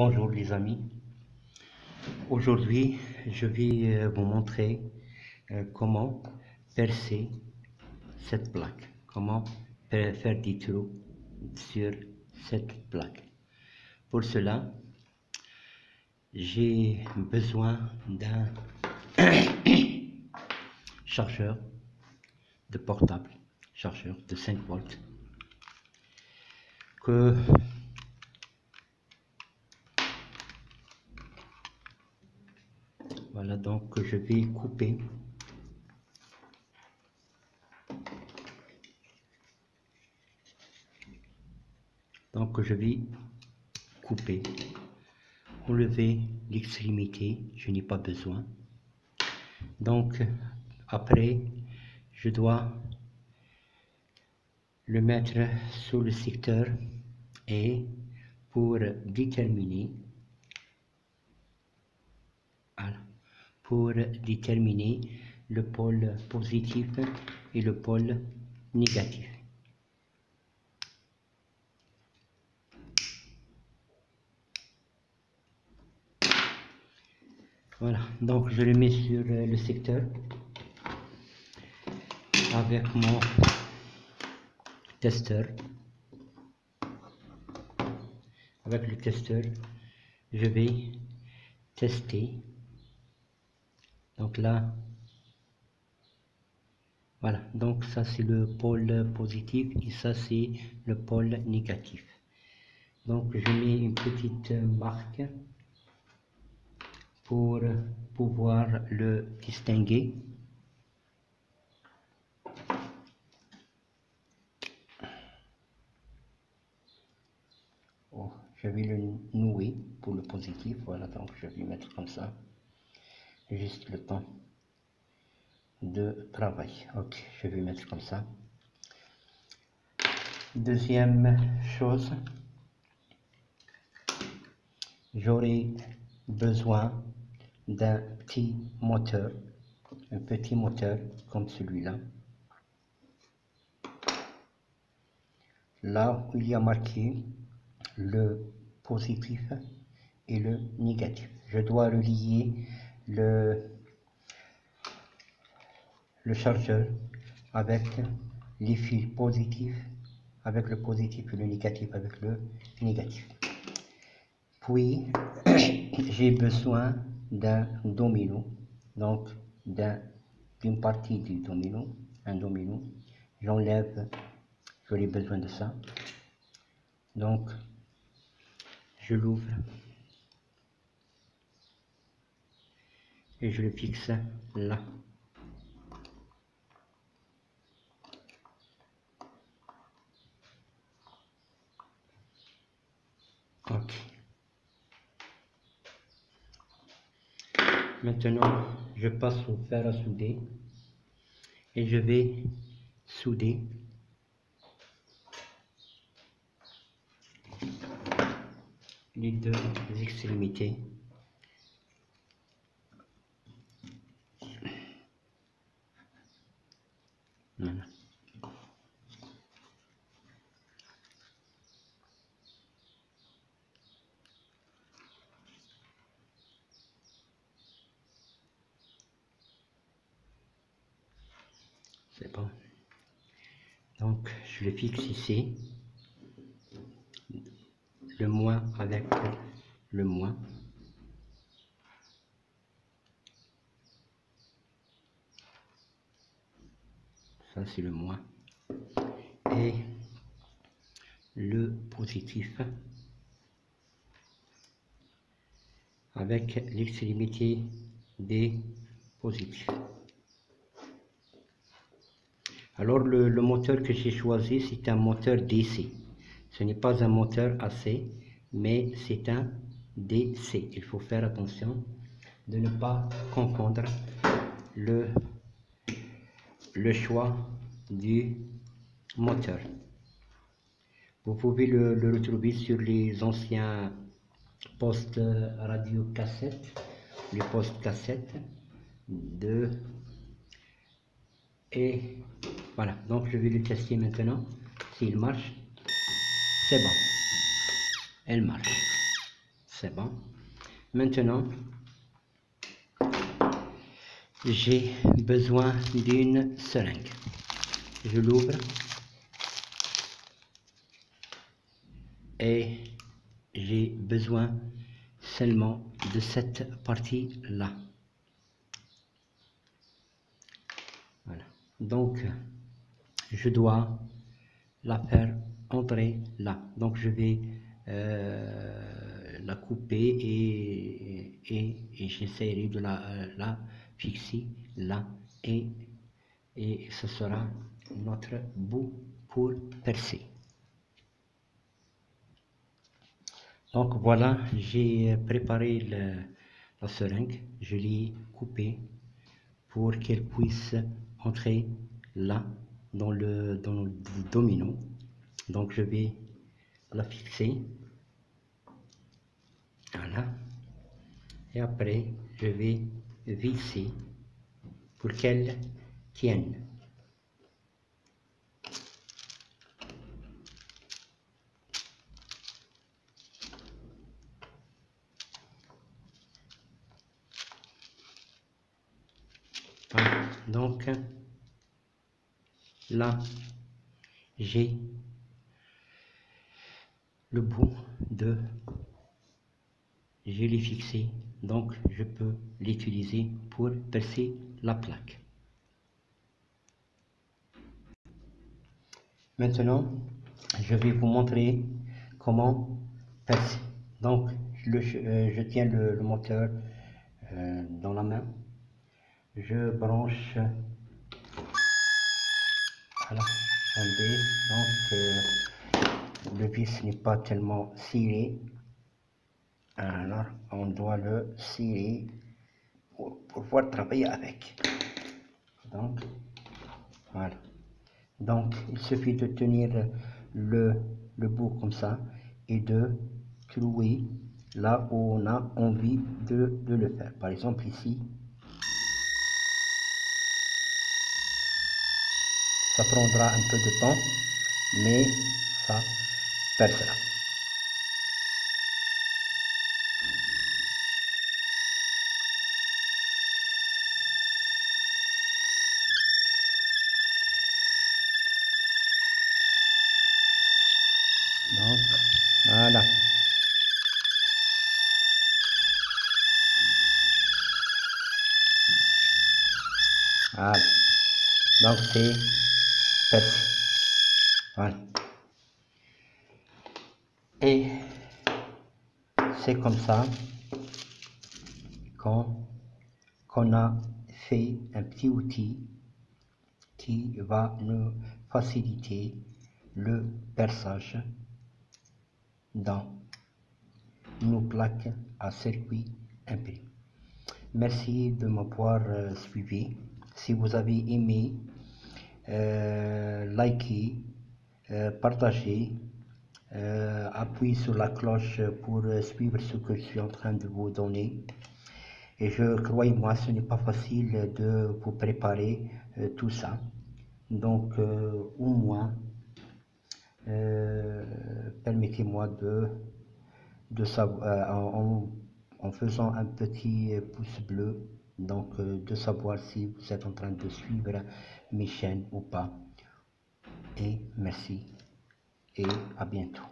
Bonjour les amis, aujourd'hui je vais vous montrer comment percer cette plaque, comment faire des trous sur cette plaque. Pour cela, j'ai besoin d'un chargeur de portable, chargeur de 5 volts que voilà, donc je vais couper. Donc je vais couper, enlever l'extrémité, je n'ai pas besoin. Donc après, je dois le mettre sous le secteur et pour déterminer le pôle positif et le pôle négatif. Voilà, donc je le mets sur le secteur avec mon testeur. Avec le testeur, je vais tester. Donc là, voilà, donc ça c'est le pôle positif et ça c'est le pôle négatif. Donc je mets une petite marque pour pouvoir le distinguer. Oh, je vais le nouer pour le positif, voilà, donc je vais mettre comme ça, juste le temps de travail. Ok, je vais mettre comme ça. Deuxième chose, j'aurai besoin d'un petit moteur, un petit moteur comme celui-là. Là où il y a marqué le positif et le négatif. Je dois relier le chargeur avec les fils positifs, avec le positif et le négatif avec le négatif. Puis, j'ai besoin d'un domino, donc d'une partie du domino, un domino. J'enlève, j'aurai besoin de ça. Donc, je l'ouvre et je le fixe là. Ok. Maintenant, je passe au fer à souder et je vais souder les deux extrémités. Voilà. C'est bon. Donc, je le fixe ici. Le moins avec le moins. Ça, c'est le moins. Et le positif avec l'extrémité des positifs. Alors le moteur que j'ai choisi, c'est un moteur DC. Ce n'est pas un moteur AC, mais c'est un DC. Il faut faire attention de ne pas confondre le choix du moteur. Vous pouvez le retrouver sur les anciens postes radio cassette, les postes cassettes et voilà, donc je vais le tester maintenant. S'il marche, c'est bon, elle marche, c'est bon. Maintenant, j'ai besoin d'une seringue. Je l'ouvre et j'ai besoin seulement de cette partie-là. Voilà. Donc, je dois la faire entrer là. Donc, je vais la couper et j'essaierai de la fixer là et ce sera notre bout pour percer. Donc voilà, j'ai préparé la seringue, je l'ai coupée pour qu'elle puisse entrer là dans le domino. Donc je vais la fixer, voilà, et après je vais visser pour qu'elle tienne. Voilà. Donc là j'ai le bout de, je l'ai fixé, donc je peux l'utiliser pour percer la plaque. Maintenant, je vais vous montrer comment percer. Donc, je tiens le moteur dans la main. Je branche voilà, en B. Donc, le vis n'est pas tellement scellé. Alors, on doit le scier pour pouvoir travailler avec. Donc, voilà. Donc, il suffit de tenir le bout comme ça et de clouer là où on a envie de le faire. Par exemple, ici, ça prendra un peu de temps, mais ça percera. Donc, voilà. Voilà. Donc, c'est percé. Voilà. Et c'est comme ça qu'on a fait un petit outil qui va nous faciliter le perçage dans nos plaques à circuit imprimé. Merci de m'avoir suivi. Si vous avez aimé, likez, partagez, appuyez sur la cloche pour suivre ce que je suis en train de vous donner. Et croyez-moi, ce n'est pas facile de vous préparer tout ça. Donc, au moins, permettez-moi de savoir, en faisant un petit pouce bleu, donc de savoir si vous êtes en train de suivre mes chaînes ou pas. Et merci et à bientôt.